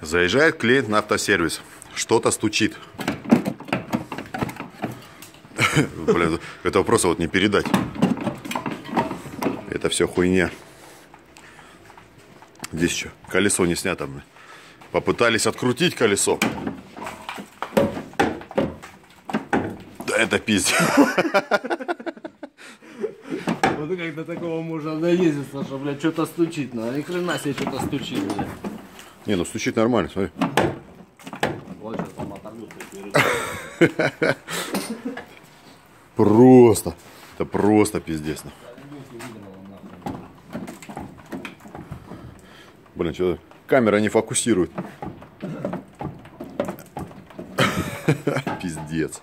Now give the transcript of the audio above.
Заезжает клиент на автосервис. Что-то стучит. Блин, это просто вот не передать. Это все хуйня. Здесь что? Колесо не снято. Попытались открутить колесо. Да это пиздец. Вот как до такого можно доездиться, что, блядь, что-то стучит. Ну, ни хрена себе что-то стучит, блядь. Не, ну стучит нормально, смотри. Вот сейчас там оторвут. Просто. Это просто пиздец. Блин, что камера не фокусирует. Пиздец.